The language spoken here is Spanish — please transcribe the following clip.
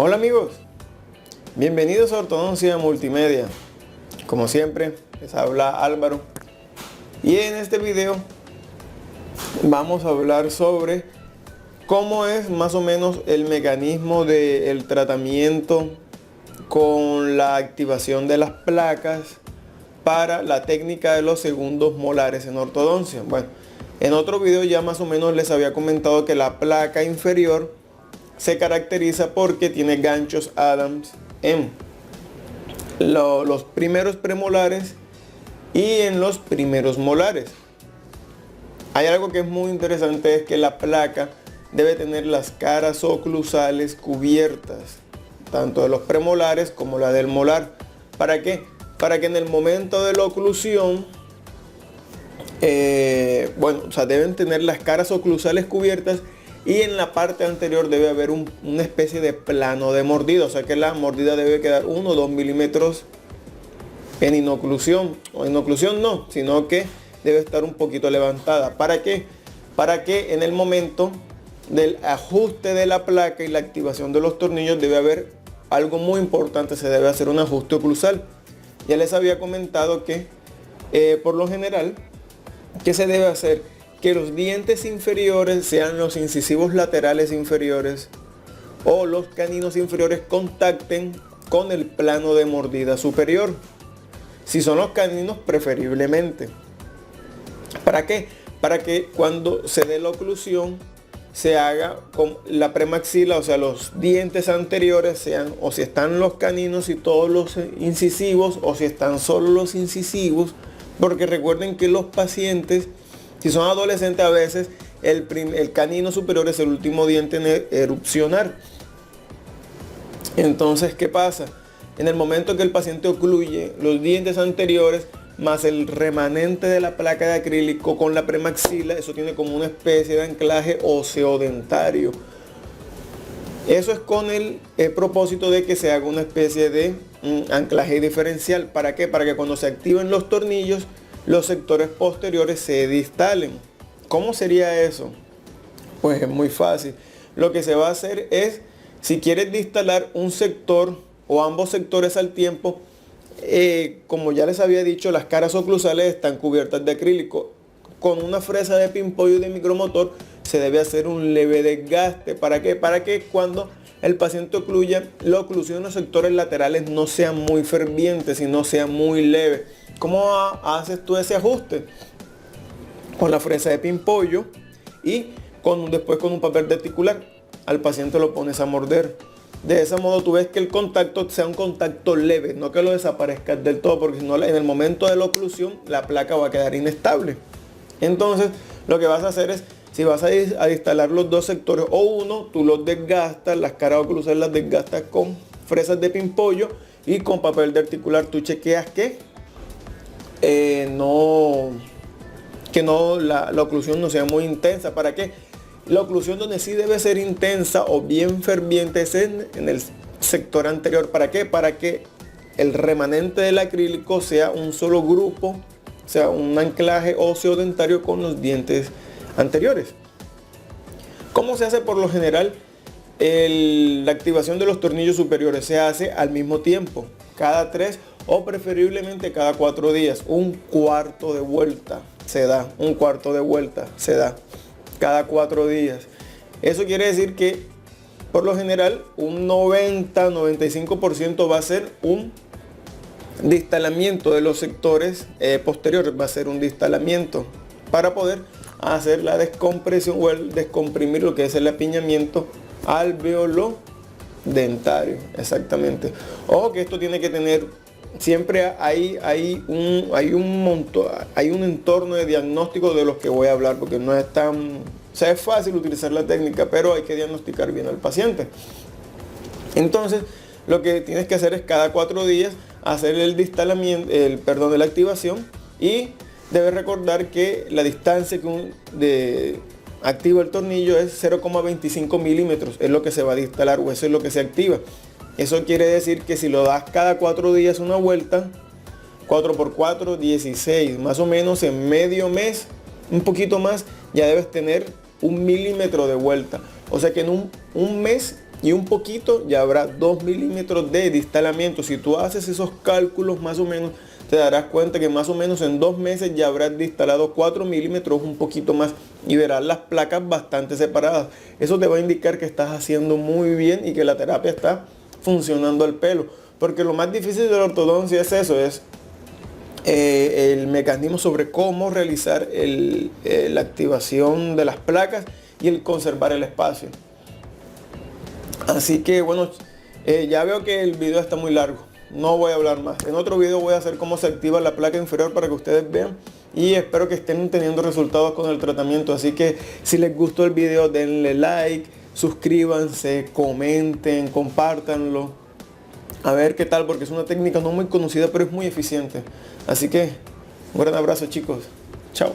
Hola amigos, bienvenidos a Ortodoncia Multimedia. Como siempre, les habla Álvaro. Y en este video vamos a hablar sobre cómo es más o menos el mecanismo del tratamiento con la activación de las placas para la técnica de los segundos molares en ortodoncia. Bueno, en otro video ya más o menos les había comentado que la placa inferior se caracteriza porque tiene ganchos Adams en los primeros premolares y en los primeros molares. Hay algo que es muy interesante, es que la placa debe tener las caras oclusales cubiertas, tanto de los premolares como la del molar. ¿Para qué? Para que en el momento de la oclusión, deben tener las caras oclusales cubiertas. Y en la parte anterior debe haber una especie de plano de mordida, o sea que la mordida debe quedar 1 o 2 milímetros en inoclusión, o inoclusión no, sino que debe estar un poquito levantada. ¿Para qué? Para que en el momento del ajuste de la placa y la activación de los tornillos debe haber algo muy importante, se debe hacer un ajuste oclusal. Ya les había comentado que por lo general, ¿qué se debe hacer? Que los dientes inferiores, sean los incisivos laterales inferiores o los caninos inferiores, contacten con el plano de mordida superior. Si son los caninos, preferiblemente. ¿Para qué? Para que cuando se dé la oclusión se haga con la premaxila, o sea los dientes anteriores sean, o si están los caninos y todos los incisivos, o si están solo los incisivos, porque recuerden que los pacientes, si son adolescentes, a veces el canino superior es el último diente en erupcionar. Entonces, ¿qué pasa? En el momento que el paciente ocluye los dientes anteriores más el remanente de la placa de acrílico con la premaxila, eso tiene como una especie de anclaje óseo-dentario. Eso es con el propósito de que se haga una especie de anclaje diferencial. ¿Para qué? Para que cuando se activen los tornillos, los sectores posteriores se distalen. ¿Cómo sería eso? Pues es muy fácil. Lo que se va a hacer es, si quieres distalar un sector o ambos sectores al tiempo, como ya les había dicho, las caras oclusales están cubiertas de acrílico. Con una fresa de pimpollo y de micromotor se debe hacer un leve desgaste. ¿Para qué? Para que cuando el paciente ocluya, la oclusión en los sectores laterales no sea muy ferviente, sino sea muy leve. ¿Cómo haces tú ese ajuste? Con la fresa de pimpollo y después con un papel denticular. Al paciente lo pones a morder. De ese modo tú ves que el contacto sea un contacto leve, no que lo desaparezcas del todo, porque si no, en el momento de la oclusión la placa va a quedar inestable. Entonces lo que vas a hacer es, si vas a instalar los dos sectores o uno, tú los desgastas, las caras oclusales las desgastas con fresas de pimpollo y con papel denticular. Tú chequeas que la oclusión no sea muy intensa. ¿Para qué? La oclusión donde sí debe ser intensa o bien ferviente es en el sector anterior. ¿Para qué? Para que el remanente del acrílico sea un solo grupo, o sea, un anclaje óseo dentario con los dientes anteriores. ¿Cómo se hace por lo general? La activación de los tornillos superiores se hace al mismo tiempo, cada 3 o preferiblemente cada 4 días. Un cuarto de vuelta se da, cada 4 días. Eso quiere decir que por lo general un 90-95% va a ser un distalamiento de los sectores posteriores, va a ser un distalamiento para poder hacer la descompresión o el descomprimir lo que es el apiñamiento alveolo dentario. Exactamente. Ojo que esto tiene que tener, siempre hay un entorno de diagnóstico de los que voy a hablar, porque no es tan, o sea, es fácil utilizar la técnica, pero hay que diagnosticar bien al paciente. Entonces lo que tienes que hacer es cada 4 días hacer el distalamiento, la activación, y debes recordar que la distancia que activa el tornillo es 0,25 milímetros, es lo que se va a distalar, o eso es lo que se activa. Eso quiere decir que si lo das cada 4 días una vuelta, 4 por 4, 16, más o menos en medio mes, un poquito más, ya debes tener 1 milímetro de vuelta. O sea que en un mes y un poquito, ya habrá 2 milímetros de distalamiento. Si tú haces esos cálculos más o menos, te darás cuenta que más o menos en 2 meses ya habrás distalado 4 milímetros, un poquito más, y verás las placas bastante separadas. Eso te va a indicar que estás haciendo muy bien y que la terapia está funcionando al pelo. Porque lo más difícil de la ortodoncia es eso, es el mecanismo sobre cómo realizar la activación de las placas y el conservar el espacio. Así que bueno, ya veo que el video está muy largo, no voy a hablar más. En otro video voy a hacer cómo se activa la placa inferior para que ustedes vean, y espero que estén teniendo resultados con el tratamiento. Así que si les gustó el video, denle like, suscríbanse, comenten, compártanlo, a ver qué tal, porque es una técnica no muy conocida pero es muy eficiente. Así que un gran abrazo, chicos, chao.